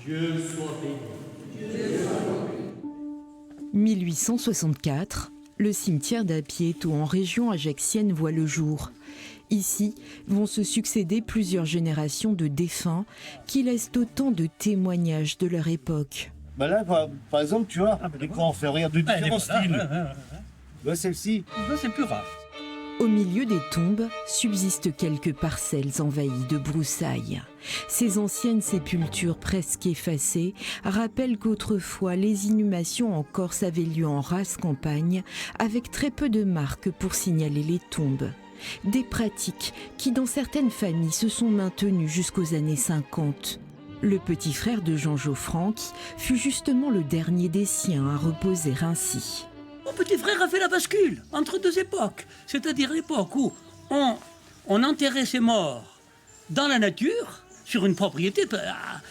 Dieu soit béni. 1864, le cimetière d'Apieto en région ajaxienne voit le jour. Ici vont se succéder plusieurs générations de défunts qui laissent autant de témoignages de leur époque. Bah là, par exemple, tu vois, les croix en fer, regarde de différents styles. Là, celle-ci. Là, c'est plus rare. Au milieu des tombes subsistent quelques parcelles envahies de broussailles. Ces anciennes sépultures presque effacées rappellent qu'autrefois les inhumations en Corse avaient lieu en rase campagne, avec très peu de marques pour signaler les tombes. Des pratiques qui dans certaines familles se sont maintenues jusqu'aux années 50. Le petit frère de Jean Geoffranc fut justement le dernier des siens à reposer ainsi. Mon petit frère a fait la bascule entre deux époques, c'est-à-dire l'époque où on enterrait ses morts dans la nature, sur une propriété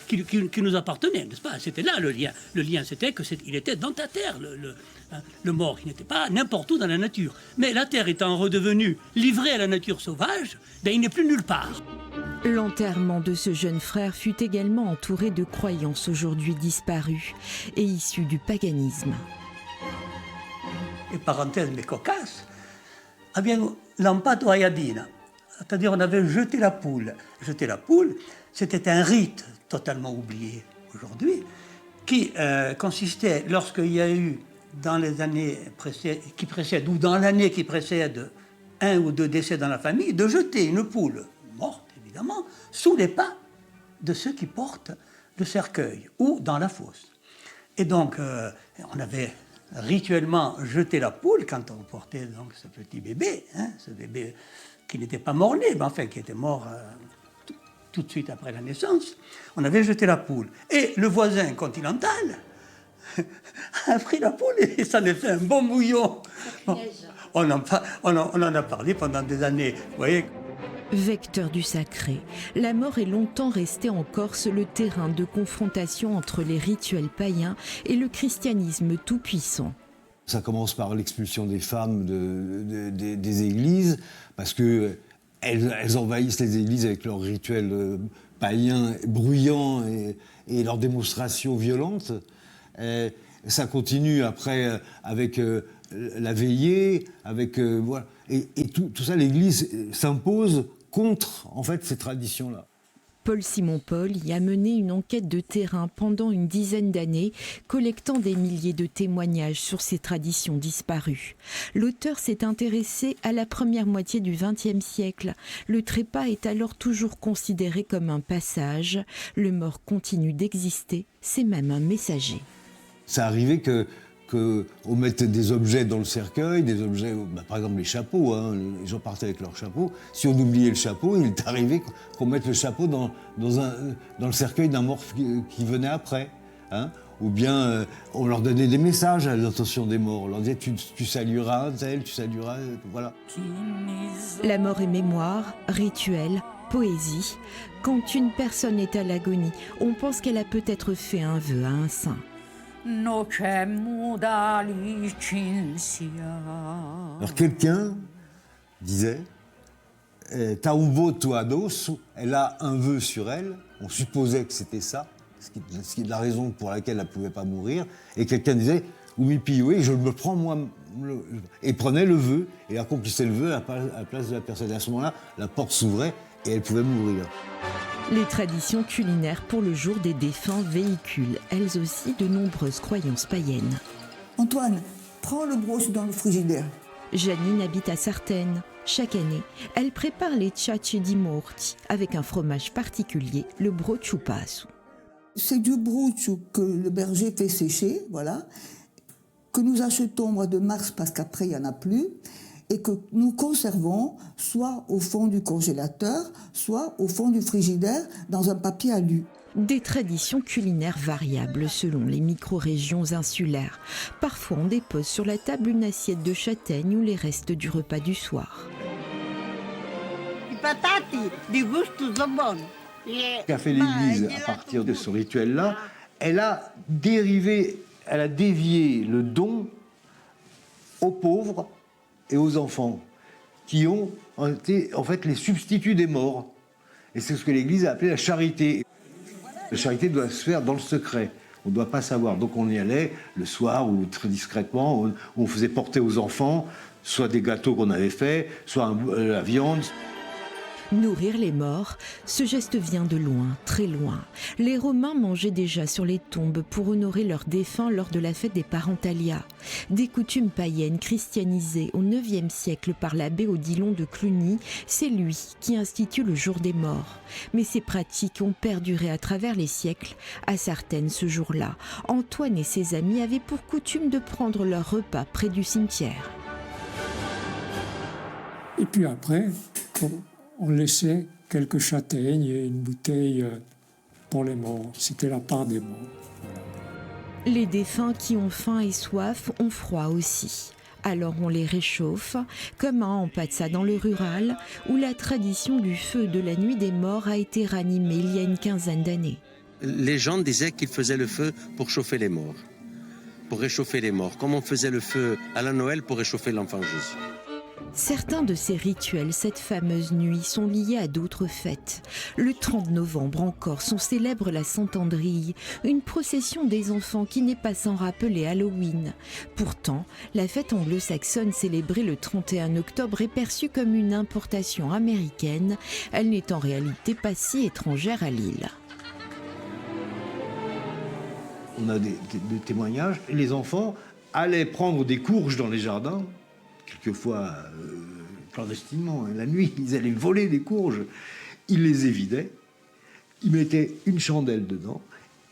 qui nous appartenait, n'est-ce pas? C'était là le lien. Le lien, c'était qu'il était dans ta terre, le mort. Il n'était pas n'importe où dans la nature. Mais la terre étant redevenue livrée à la nature sauvage, il n'est plus nulle part. L'enterrement de ce jeune frère fut également entouré de croyances aujourd'hui disparues et issues du paganisme. Et parenthèse mais cocasse, abbiamo lampato aiadina, c'est-à-dire on avait jeté la poule. Jeter la poule, c'était un rite totalement oublié aujourd'hui, qui consistait, lorsqu'il y a eu dans les années qui précèdent, ou dans l'année qui précède un ou deux décès dans la famille, de jeter une poule, morte évidemment, sous les pas de ceux qui portent le cercueil, ou dans la fosse. Et donc, on avait rituellement jeté la poule quand on portait donc ce petit bébé, ce bébé qui n'était pas mort-né, mais enfin qui était mort tout de suite après la naissance. On avait jeté la poule. Et le voisin continental a pris la poule et ça lui fait un bon bouillon. Bon, on en a parlé pendant des années, vous voyez. Vecteur du sacré, la mort est longtemps restée en Corse le terrain de confrontation entre les rituels païens et le christianisme tout-puissant. Ça commence par l'expulsion des femmes des églises, parce que elles envahissent les églises avec leurs rituels païens bruyants et leurs démonstrations violentes. Et ça continue après avec la veillée, avec voilà. Et tout ça, l'Église s'impose contre en fait ces traditions-là. Paul-Simon Paul y a mené une enquête de terrain pendant une dizaine d'années, collectant des milliers de témoignages sur ces traditions disparues. L'auteur s'est intéressé à la première moitié du XXe siècle. Le trépas est alors toujours considéré comme un passage. Le mort continue d'exister, c'est même un messager. Ça arrivait qu'on mette des objets dans le cercueil, des objets, par exemple les chapeaux, les gens partaient avec leur chapeau. Si on oubliait le chapeau, il est arrivé qu'on mette le chapeau dans le cercueil d'un mort qui venait après. Ou bien on leur donnait des messages à l'intention des morts. On leur disait tu salueras un tel, tu salueras, voilà. La mort est mémoire, rituel, poésie. Quand une personne est à l'agonie, on pense qu'elle a peut-être fait un vœu à un saint. Alors quelqu'un disait t'as un voto addosso, elle a un vœu sur elle, on supposait que c'était ça, ce qui est la raison pour laquelle elle ne pouvait pas mourir, et quelqu'un disait oui, je me prends moi, et prenait le vœu et accomplissait le vœu à la place de la personne. Et à ce moment-là, la porte s'ouvrait et elle pouvait mourir. Les traditions culinaires pour le jour des défunts véhiculent, elles aussi, de nombreuses croyances païennes. Antoine, prends le broche dans le frigidaire. Janine habite à Sartène. Chaque année, elle prépare les ciacce di morti avec un fromage particulier, le brochu passu. C'est du brochu que le berger fait sécher, voilà, que nous achetons au mois de mars parce qu'après il n'y en a plus, et que nous conservons soit au fond du congélateur, soit au fond du frigidaire dans un papier alu. Des traditions culinaires variables selon les micro-régions insulaires. Parfois, on dépose sur la table une assiette de châtaigne ou les restes du repas du soir. Ce qu'a fait l'Église à partir de ce rituel-là, elle a dévié le don aux pauvres et aux enfants, qui ont été en fait les substituts des morts. Et c'est ce que l'Église a appelé la charité. La charité doit se faire dans le secret. On ne doit pas savoir. Donc on y allait le soir ou très discrètement. On faisait porter aux enfants soit des gâteaux qu'on avait faits, soit la viande. Nourrir les morts, ce geste vient de loin, très loin. Les Romains mangeaient déjà sur les tombes pour honorer leurs défunts lors de la fête des Parentalia. Des coutumes païennes christianisées au IXe siècle par l'abbé Odilon de Cluny, c'est lui qui institue le jour des morts. Mais ces pratiques ont perduré à travers les siècles. À Sartène, ce jour-là, Antoine et ses amis avaient pour coutume de prendre leur repas près du cimetière. Et puis après, on laissait quelques châtaignes et une bouteille pour les morts. C'était la part des morts. Les défunts qui ont faim et soif ont froid aussi. Alors on les réchauffe, comme à Ampatsa dans le rural, où la tradition du feu de la nuit des morts a été ranimée il y a une quinzaine d'années. Les gens disaient qu'ils faisaient le feu pour chauffer les morts, pour réchauffer les morts, comme on faisait le feu à la Noël pour réchauffer l'enfant Jésus. Certains de ces rituels, cette fameuse nuit, sont liés à d'autres fêtes. Le 30 novembre en Corse, on célèbre la Saint-Andrille, une procession des enfants qui n'est pas sans rappeler Halloween. Pourtant, la fête anglo-saxonne célébrée le 31 octobre est perçue comme une importation américaine. Elle n'est en réalité pas si étrangère à l'île. On a des témoignages. Les enfants allaient prendre des courges dans les jardins, quelquefois clandestinement, la nuit, ils allaient voler des courges. Ils les évidaient, ils mettaient une chandelle dedans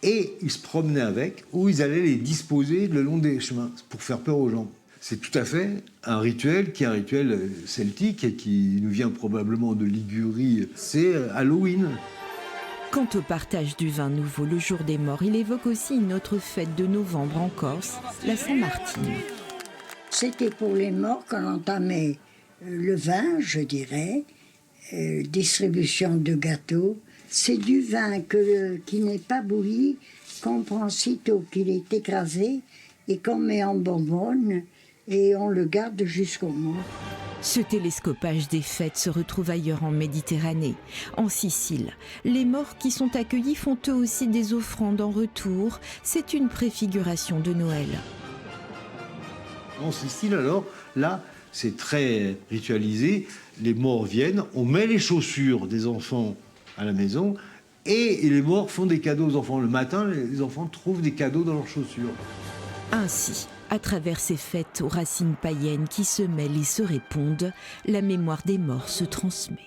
et ils se promenaient avec, ou ils allaient les disposer le long des chemins pour faire peur aux gens. C'est tout à fait un rituel qui est un rituel celtique et qui nous vient probablement de Ligurie. C'est Halloween. Quant au partage du vin nouveau le jour des morts, il évoque aussi une autre fête de novembre en Corse, la Saint-Martine. C'était pour les morts qu'on entamait le vin, je dirais, distribution de gâteaux. C'est du vin qui n'est pas bouilli, qu'on prend sitôt qu'il est écrasé et qu'on met en bonbonne et on le garde jusqu'au mort. Ce télescopage des fêtes se retrouve ailleurs en Méditerranée. En Sicile, les morts qui sont accueillis font eux aussi des offrandes en retour. C'est une préfiguration de Noël. En Sicile, alors, là, c'est très ritualisé. Les morts viennent, on met les chaussures des enfants à la maison et les morts font des cadeaux aux enfants. Le matin, les enfants trouvent des cadeaux dans leurs chaussures. Ainsi, à travers ces fêtes aux racines païennes qui se mêlent et se répondent, la mémoire des morts se transmet.